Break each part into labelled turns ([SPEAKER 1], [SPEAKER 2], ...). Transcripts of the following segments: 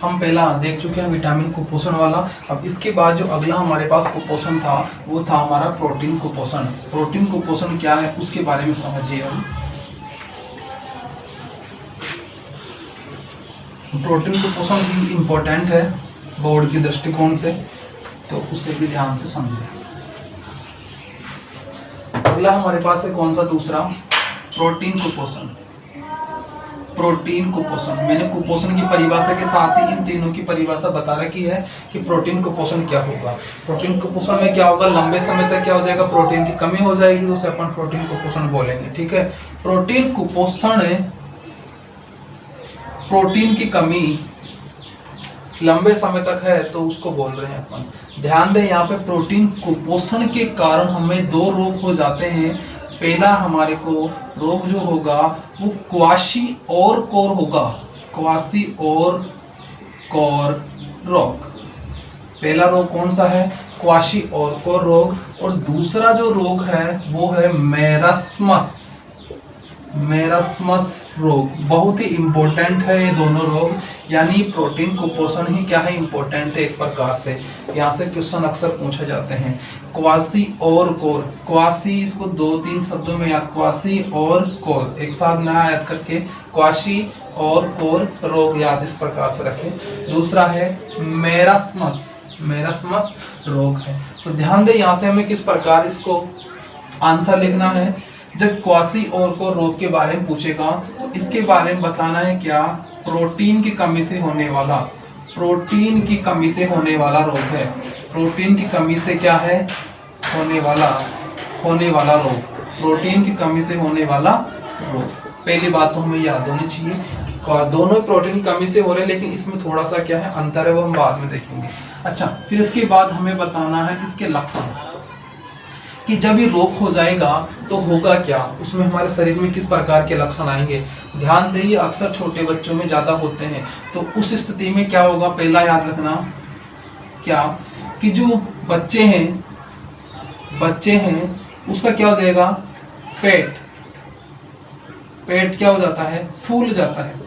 [SPEAKER 1] हम पहला देख चुके हैं विटामिन कुपोषण वाला। अब इसके बाद जो अगला हमारे पास कुपोषण था वो था हमारा प्रोटीन कुपोषण। प्रोटीन कुपोषण क्या है उसके बारे में समझिए हम। प्रोटीन कुपोषण भी इम्पोर्टेंट है बोर्ड के दृष्टिकोण से, तो उसे भी ध्यान से समझिए। अगला हमारे पास है कौन सा, दूसरा प्रोटीन कुपोषण। प्रोटीन कुपोषण, मैंने कुपोषण की परिभाषा के साथ ही इन तीनों की परिभाषा बता रखी है कि प्रोटीन कुपोषण क्या होगा। प्रोटीन कुपोषण में क्या होगा, लंबे समय तक क्या हो जाएगा, प्रोटीन की कमी हो जाएगी, तो उसे अपन प्रोटीन कुपोषण बोलेंगे। ठीक है, प्रोटीन कुपोषण, प्रोटीन की कमी लंबे समय तक है तो उसको बोल रहे हैं अपन। ध्यान दें यहाँ पे प्रोटीन कुपोषण के कारण हमें दो रोग हो जाते हैं। पहला हमारे को रोग जो होगा वो क्वाशी-ओर-कोर होगा, क्वाशी-ओर-कोर रोग। पहला रोग कौन सा है, क्वाशी-ओर-कोर रोग। और दूसरा जो रोग है वो है मेरस्मस, मेरस्मस रोग। बहुत ही इंपॉर्टेंट है ये दोनों रोग, यानी प्रोटीन कुपोषण ही क्या है, इंपॉर्टेंट है एक प्रकार से। यहाँ से क्वेश्चन अक्सर पूछे जाते हैं। क्वासी और कोर, क्वासी इसको दो तीन शब्दों में याद, क्वासी और कोर एक साथ ना याद करके क्वाशी और कोर रोग याद इस प्रकार से रखें। दूसरा है मेरस्मस, मेरस्मस रोग है। तो ध्यान दें यहाँ से हमें किस प्रकार इसको आंसर लिखना है। जब क्वासी और कोर रोग के बारे में पूछेगा तो इसके बारे में बताना है क्या, प्रोटीन की कमी से होने वाला, प्रोटीन की कमी से होने वाला रोग है। प्रोटीन की कमी से क्या है, होने वाला रोग, प्रोटीन की कमी से होने वाला रोग। पहली बात तो हमें याद होनी चाहिए, दोनों प्रोटीन की कमी से हो रहे हैं, लेकिन इसमें थोड़ा सा क्या है अंतर है, वो हम बाद में देखेंगे। अच्छा, फिर इसके बाद हमें बताना है इसके लक्षण, कि जब ये रोग हो जाएगा तो होगा क्या, उसमें हमारे शरीर में किस प्रकार के लक्षण आएंगे। ध्यान दें, अक्सर छोटे बच्चों में ज्यादा होते हैं। तो उस स्थिति में क्या होगा, पहला याद रखना क्या, कि जो बच्चे हैं उसका क्या हो जाएगा, पेट क्या हो जाता है, फूल जाता है।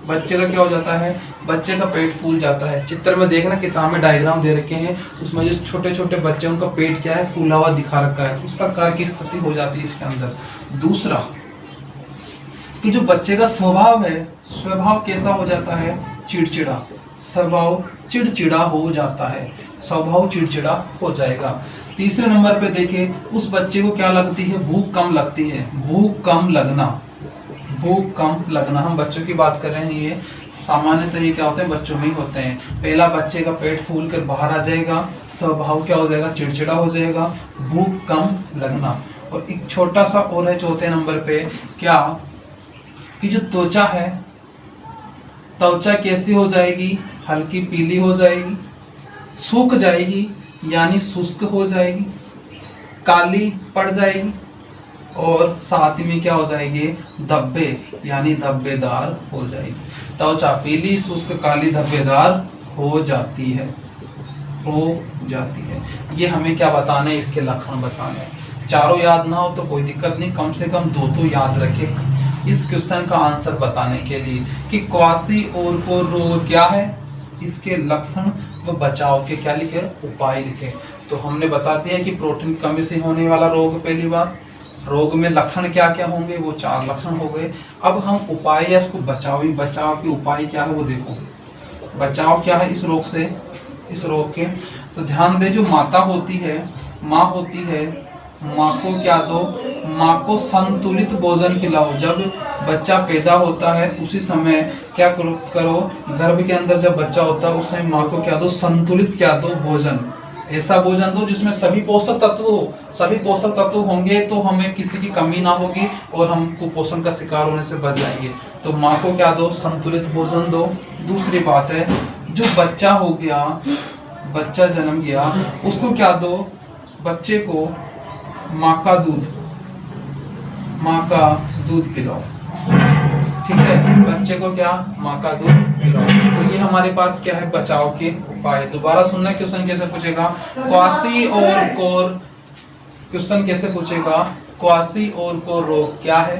[SPEAKER 1] बच्चे का क्या हो जाता है, बच्चे का पेट फूल जाता है। चित्र में देखना, किताब में डायग्राम दे रखे हैं, उसमें जो छोटे छोटे बच्चे उनका पेट क्या है, फूला हुआ दिखा रखा है। उस प्रकार की स्थिति हो जाती है इसके अंदर। दूसरा कि जो बच्चे का स्वभाव है, स्वभाव कैसा हो जाता है, चिड़चिड़ा, स्वभाव चिड़चिड़ा हो जाता है, स्वभाव चिड़चिड़ा हो जाएगा। तीसरे नंबर पे देखें, उस बच्चे को क्या लगती है, भूख कम लगती है, भूख कम लगना, भूख कम लगना। हम बच्चों की बात कर रहे हैं, ये सामान्यतः ये क्या होते हैं, बच्चों में ही होते हैं। पहला, बच्चे का पेट फूल कर बाहर आ जाएगा, स्वभाव क्या हो जाएगा, चिड़चिड़ा हो जाएगा, भूख कम लगना। और एक छोटा सा और है चौथे नंबर पे, क्या कि जो त्वचा है, त्वचा कैसी हो जाएगी, हल्की पीली हो जाएगी, सूख जाएगी यानी शुष्क हो जाएगी, काली पड़ जाएगी, और साथ में क्या हो जाएगी, धब्बे यानी धब्बेदार हो जाएगी। त्वचा पीली, शुष्क, काली, धब्बेदार हो जाती है, ये हमें क्या बताना है, इसके लक्षण बताने हैं। चारों याद ना हो तो कोई दिक्कत नहीं, कम से कम दो तो याद रखें इस क्वेश्चन का आंसर बताने के लिए, कि क्वाशी-ओर-कोर रोग क्या है, इसके लक्षण व बचाव के क्या लिखे, उपाय लिखे। तो हमने बता दिया कि प्रोटीन की कमी से होने वाला रोग, पहली बात। रोग में लक्षण क्या क्या होंगे, वो 4 लक्षण हो गए। अब हम उपाय या इसको बचाव के उपाय क्या है वो देखो। बचाव क्या है इस रोग से, इस रोग के, तो ध्यान दे, जो माता होती है, माँ होती है, माँ को क्या दो, माँ को संतुलित भोजन खिलाओ। जब बच्चा पैदा होता है उसी समय क्या करो, गर्भ के अंदर जब बच्चा होता है उस समय माँ को क्या दो, संतुलित क्या दो, भोजन। ऐसा भोजन दो जिसमें सभी पोषक तत्व हो, सभी पोषक तत्व होंगे तो हमें किसी की कमी ना होगी और हम कुपोषण का शिकार होने से बच जाएंगे। तो माँ को क्या दो, संतुलित भोजन दो। दूसरी बात है, जो बच्चा हो गया, बच्चा जन्म गया, उसको क्या दो, बच्चे को माँ का दूध पिलाओ। ठीक है, बच्चे को क्या, माँ का दूध पिलाओ। तो ये हमारे पास क्या है, बचाव के उपाय। दोबारा सुनना, क्वेश्चन कैसे पूछेगा, क्वाशी-ओर-कोर, क्वेश्चन कैसे पूछेगा, क्वाशी-ओर-कोर रोग क्या है,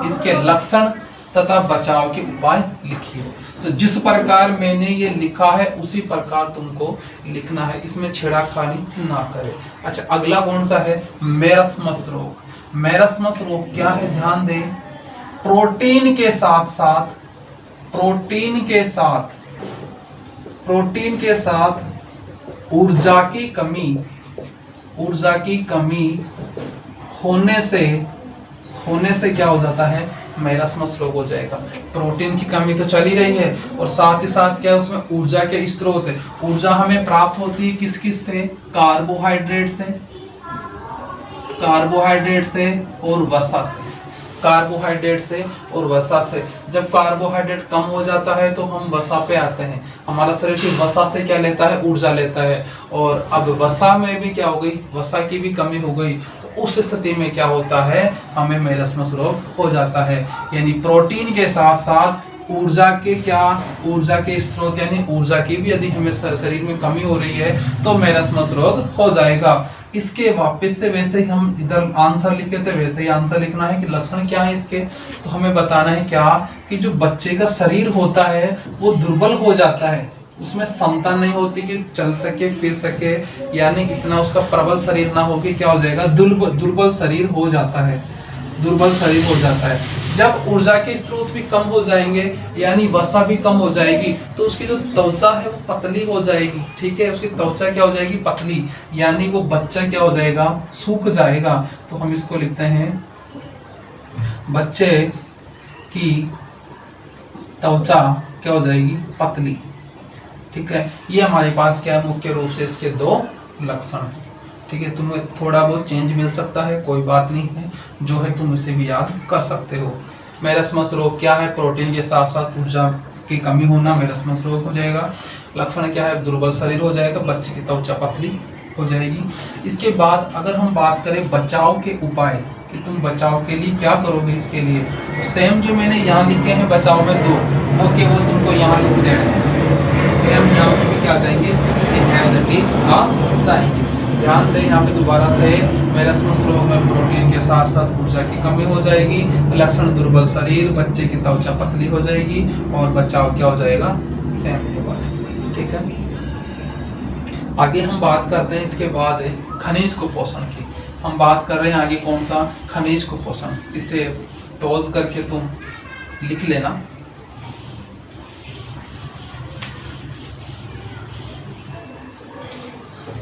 [SPEAKER 1] इसके लक्षण तथा बचाव के उपाय लिखिए। तो जिस प्रकार मैंने ये लिखा है उसी प्रकार तुमको लिखना है, इसमें छेड़ाखानी ना करे। अच्छा, अगला कौन सा है? मेरस्मस रोग। मेरस्मस रोग क्या है? ध्यान दें, प्रोटीन के साथ साथ ऊर्जा की कमी होने से क्या हो जाता है? मेरस्मस रोग हो जाएगा। प्रोटीन की कमी तो चल ही रही है और साथ ही साथ क्या है, उसमें ऊर्जा के स्रोत है। ऊर्जा हमें प्राप्त होती है किस किस से? कार्बोहाइड्रेट से और वसा से। कार्बोहाइड्रेट से और वसा से। जब कार्बोहाइड्रेट कम हो जाता है तो हम वसा पे आते हैं। हमारा शरीर की वसा से क्या लेता है? ऊर्जा लेता है। और अब वसा में भी क्या हो गई? वसा की भी कमी हो गई। तो उस स्थिति में क्या होता है? हमें मेरस्मस रोग हो जाता है। यानी प्रोटीन के साथ साथ ऊर्जा के स्रोत यानी ऊर्जा की भी यदि हमें शरीर में कमी हो रही है तो मेरस्मस रोग हो जाएगा। इसके वापस से वैसे ही हम इधर आंसर लिखे थे वैसे ही आंसर लिखना है कि लक्षण क्या है इसके। तो हमें बताना है क्या कि जो बच्चे का शरीर होता है वो दुर्बल हो जाता है, उसमें क्षमता नहीं होती कि चल सके फिर सके, यानी इतना उसका प्रबल शरीर ना हो कि क्या हो जाएगा? दुर्बल शरीर हो जाता है। जब ऊर्जा के स्रोत भी कम हो जाएंगे यानी वसा भी कम हो जाएगी तो उसकी जो त्वचा है वो पतली हो जाएगी। ठीक है, उसकी त्वचा क्या हो जाएगी? पतली, यानी वो बच्चा क्या हो जाएगा? सूख जाएगा। तो हम इसको लिखते हैं बच्चे की त्वचा क्या हो जाएगी? पतली। ठीक है, ये हमारे पास क्या है? मुख्य रूप से इसके दो लक्षण हैं। ठीक है, तुम्हें थोड़ा बहुत चेंज मिल सकता है, कोई बात नहीं है, जो है तुम इसे भी याद कर सकते हो। मेरस्मस रोग क्या है? प्रोटीन के साथ साथ ऊर्जा की कमी होना मेरस्मस रोग हो जाएगा। लक्षण क्या है? दुर्बल शरीर हो जाएगा, बच्चे की त्वचा पतली हो जाएगी। इसके बाद अगर हम बात करें बचाव के उपाय कि तुम बचाव के लिए क्या करोगे, इसके लिए तो सेम जो मैंने यहाँ लिखे हैं बचाव में दो, वो तुमको यहाँ लिख देना है। सेम यहाँ पे भी क्या जाएंगे? एज इट इज आ जाएंगे। ध्यान दें यहाँ पे दोबारा से, मेरस्मस रोग में प्रोटीन के साथ साथ ऊर्जा की कमी हो जाएगी, लक्षण दुर्बल शरीर, बच्चे की त्वचा पतली हो जाएगी और बचाव क्या हो जाएगा? सेम होगा। ठीक है, आगे हम बात करते हैं इसके बाद खनिज कुपोषण की। हम बात कर रहे हैं आगे कौन सा? खनिज कुपोषण। इसे पॉज करके तुम लिख लेना।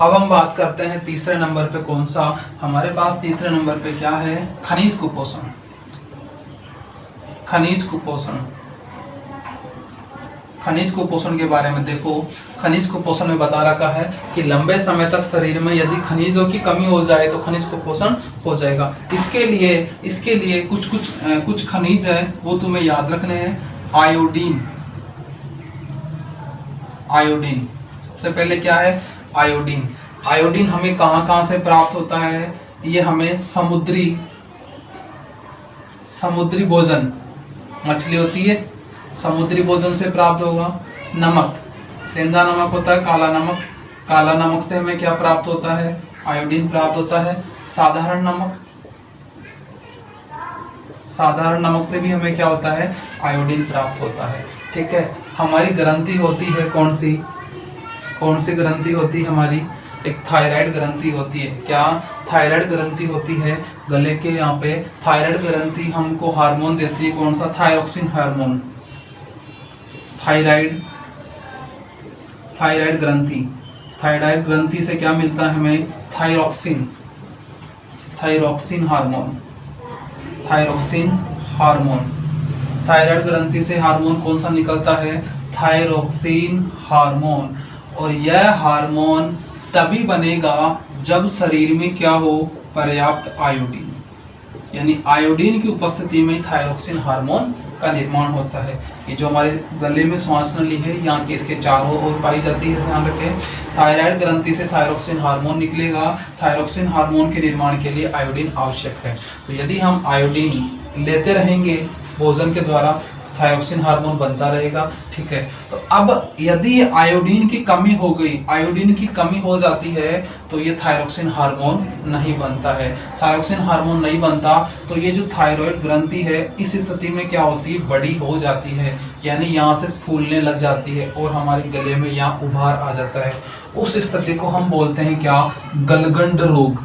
[SPEAKER 1] अब हम बात करते हैं तीसरे नंबर पे कौन सा? हमारे पास तीसरे नंबर पे क्या है? खनिज कुपोषण। खनिज कुपोषण के बारे में देखो, खनिज कुपोषण में बता रखा है कि लंबे समय तक शरीर में यदि खनिजों की कमी हो जाए तो खनिज कुपोषण हो जाएगा। इसके लिए कुछ खनिज है वो तुम्हें याद रखने हैं। आयोडीन सबसे पहले क्या है? आयोडीन हमें कहाँ से प्राप्त होता है? ये हमें समुद्री भोजन, मछली होती है, समुद्री भोजन से प्राप्त होगा। नमक, सेंधा नमक होता है, काला नमक से हमें क्या प्राप्त होता है? आयोडीन प्राप्त होता है। साधारण नमक से भी हमें क्या होता है? आयोडीन प्राप्त होता है। ठीक है, हमारी ग्रंथि होती है कौन सी ग्रंथि होती है हमारी? एक थायराइड ग्रंथि होती है। क्या? थायराइड ग्रंथि होती है गले के यहाँ पे। थायराइड ग्रंथि हमको हार्मोन देती है, कौन सा? Thyroxine hormone. थायराइड ग्रंथि से क्या मिलता है हमें? Thyroxine hormone. थायराइड ग्रंथि से हार्मोन कौन सा निकलता है? Thyroxine hormone. और यह हार्मोन तभी बनेगा जब शरीर में क्या हो? पर्याप्त आयोडीन, यानी आयोडीन की उपस्थिति में थायरोक्सिन हार्मोन का निर्माण होता है। ये जो हमारे गले में श्वास नली है यहाँ के इसके चारों ओर पाई जाती है, ध्यान रखें। थायराइड ग्रंथि से थायरोक्सिन हार्मोन निकलेगा। थायरोक्सिन हार्मोन के निर्माण के लिए आयोडीन आवश्यक है। तो यदि हम आयोडीन लेते रहेंगे भोजन के द्वारा थायरोक्सिन हार्मोन बनता रहेगा। ठीक है, तो अब यदि आयोडीन की कमी हो गई, आयोडीन की कमी हो जाती है तो ये थायरोक्सिन हार्मोन नहीं बनता है। थायरोक्सिन हार्मोन नहीं बनता तो ये जो थायराइड ग्रंथि है इस स्थिति में क्या होती है? बड़ी हो जाती है, यानी यहाँ से फूलने लग जाती है और हमारे गले में यहाँ उभार आ जाता है। उस स्थिति को हम बोलते हैं क्या, गलगंड रोग।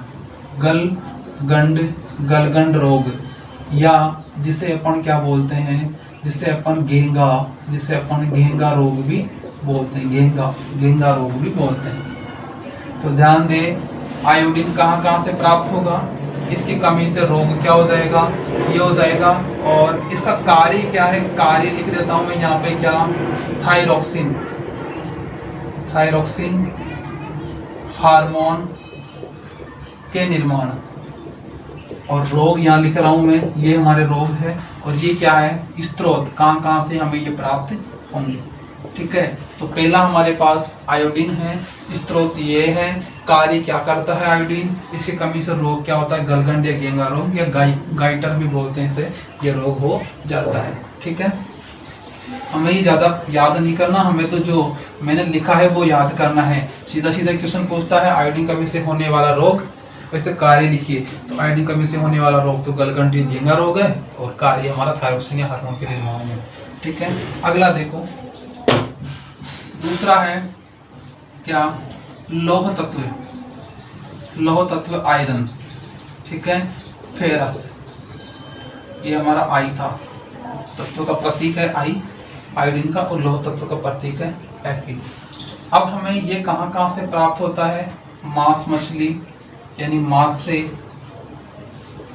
[SPEAKER 1] गलगंड रोग, या जिसे अपन क्या बोलते हैं, जिसे अपन घेंगा रोग भी बोलते हैं, घेंगा रोग भी बोलते हैं। तो ध्यान दे, आयोडीन कहाँ कहाँ से प्राप्त होगा, इसकी कमी से रोग क्या हो जाएगा, ये हो जाएगा। और इसका कार्य क्या है, कार्य लिख देता हूं मैं यहाँ पे क्या, थायरोक्सिन हार्मोन के निर्माण। और रोग यहाँ लिख रहा हूं मैं, ये हमारे रोग है। और ये क्या है, स्त्रोत, कहाँ कहाँ से हमें ये प्राप्त होंगे। ठीक है, तो पहला हमारे पास आयोडीन है, स्त्रोत ये है, कार्य क्या करता है आयोडीन, इसकी कमी से रोग क्या होता है, गलगंड या घेंगा रोग या गाइटर भी बोलते हैं इसे, ये रोग हो जाता है। ठीक है, हमें ये ज्यादा याद नहीं करना, हमें तो जो मैंने लिखा है वो याद करना है। सीधा सीधा क्वेश्चन पूछता है आयोडीन कमी से होने वाला रोग, वैसे कार्य लिखिए। तो आयोडीन कमी से होने वाला रोग तो गलगंड या घेंगा रोग है, और कार्य हमारा थायरोक्सिन या हार्मोन के निर्माण में। ठीक है, अगला देखो, दूसरा है क्या, लौह तत्व आयरन। ठीक है, फेरस, ये हमारा आई था, तत्व का प्रतीक है आई आयोडीन का, और लौह तत्व का प्रतीक है Fe। अब हमें ये कहाँ कहाँ से प्राप्त होता है, मांस मछली यानी मांस से,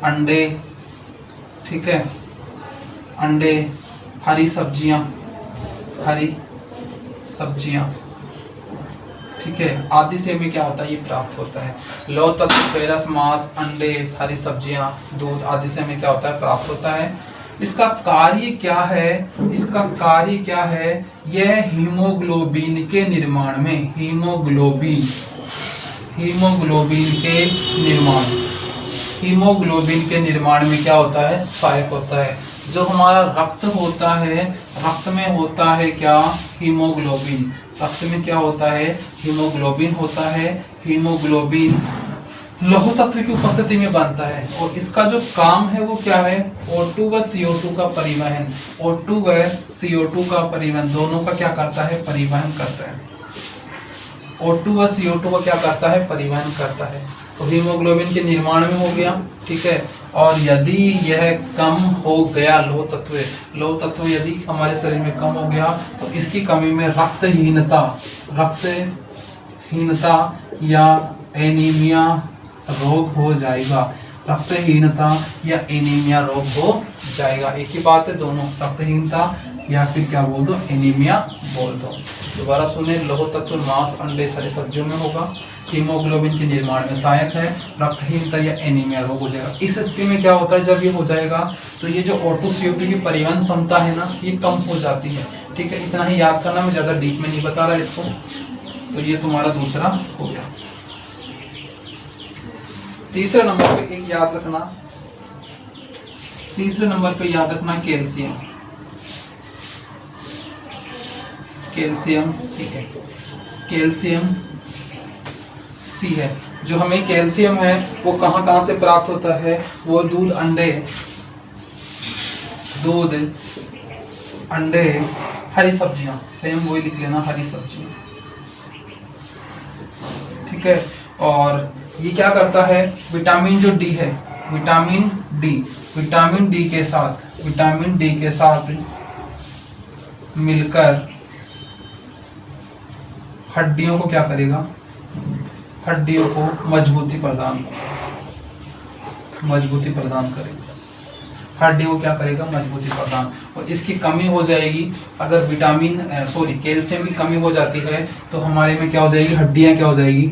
[SPEAKER 1] अंडे, ठीक है, अंडे, हरी सब्जियां, ठीक है, आदि से भी क्या होता है, ये प्राप्त होता है। लौह तत्व, फेरस, मांस, अंडे, हरी सब्जियां, दूध आदि से हमें क्या होता है, प्राप्त होता है। इसका कार्य क्या है, यह हीमोग्लोबिन के निर्माण में, हीमोग्लोबिन के निर्माण में क्या होता है, सहायक होता है। जो हमारा रक्त होता है, रक्त में होता है क्या, हीमोग्लोबिन, रक्त में क्या होता है, हीमोग्लोबिन होता है। हीमोग्लोबिन लौह तत्व की उपस्थिति में बनता है, और इसका जो काम है वो क्या है, O2 व CO2 का परिवहन, O2 व CO2 का परिवहन, दोनों का क्या करता है, परिवहन करता है। O2 व CO2 का क्या करता है, परिवहन करता है। तो हीमोग्लोबिन के निर्माण में हो गया। ठीक है, और यदि यह कम हो गया, लौह तत्व यदि हमारे शरीर में कम हो गया, तो इसकी कमी में रक्तहीनता या एनीमिया रोग हो जाएगा। रक्तहीनता या एनीमिया रोग हो जाएगा, एक ही बात है दोनों, रक्तहीनता या फिर क्या बोल दो, एनीमिया बोल दो। दोबारा सुने, लौह तत्व मांस, अंडे, सारी सब्जियों में होगा, हीमोग्लोबिन के निर्माण में सहायक है, रक्तहीनता या एनीमिया रोग हो जाएगा। इस स्थिति में क्या होता है, जब ये हो जाएगा तो ये जो O2 CO2 की परिवहन क्षमता है ना, ये कम हो जाती है। ठीक है, इतना ही याद करना, मैं ज़्यादा डीप में नहीं बता रहा इसको। तो ये तुम्हारा दूसरा हो गया। तीसरे नंबर पे एक याद रखना, कैल्शियम सी है। जो हमें कैल्शियम है वो कहाँ कहाँ से प्राप्त होता है, वो दूध, अंडे, हरी सब्जियां, सेम वही लिख लेना, हरी सब्जियां। ठीक है, और ये क्या करता है, विटामिन जो डी है, विटामिन डी के साथ मिलकर हड्डियों को क्या करेगा, हड्डियों को मजबूती प्रदान करेगा। हड्डियों को क्या करेगा, मजबूती प्रदान। और इसकी कमी हो जाएगी अगर कैल्शियम की कमी हो जाती है, तो हमारे में क्या हो जाएगी, हड्डियां क्या हो जाएगी,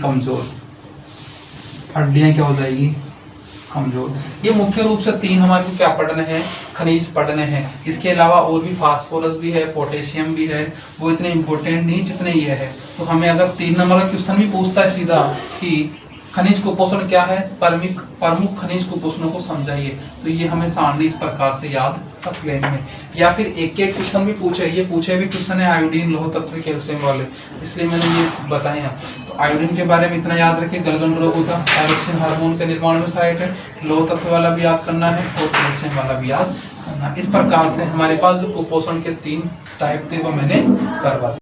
[SPEAKER 1] कमजोर। ये मुख्य रूप से 3 हमारे को क्या पढ़ने हैं, खनिज पढ़ने हैं। इसके अलावा और भी फास्फोरस भी है, पोटेशियम भी है, वो इतने इंपॉर्टेंट नहीं जितने ये है। तो हमें अगर 3 नंबर का क्वेश्चन भी पूछता है सीधा कि खनिज कुपोषण क्या है, प्रमुख खनिज कुपोषणों को समझाइए, तो ये हमें सारणी इस प्रकार से याद रख लेनी है। या फिर एक क्वेश्चन भी पूछे भी क्वेश्चन है आयोडीन, लौह तत्व, कैल्शियम वाले, इसलिए मैंने ये बताए हैं। तो आयोडीन के बारे में इतना याद रखें, गलगंड रोग होता है, थायरोक्सिन हार्मोन के निर्माण में सहायक है, लौह तत्व वाला भी याद करना है और कैल्शियम वाला भी याद करना। इस प्रकार से हमारे पास जो कुपोषण के 3 टाइप थे वो मैंने करवा दिया।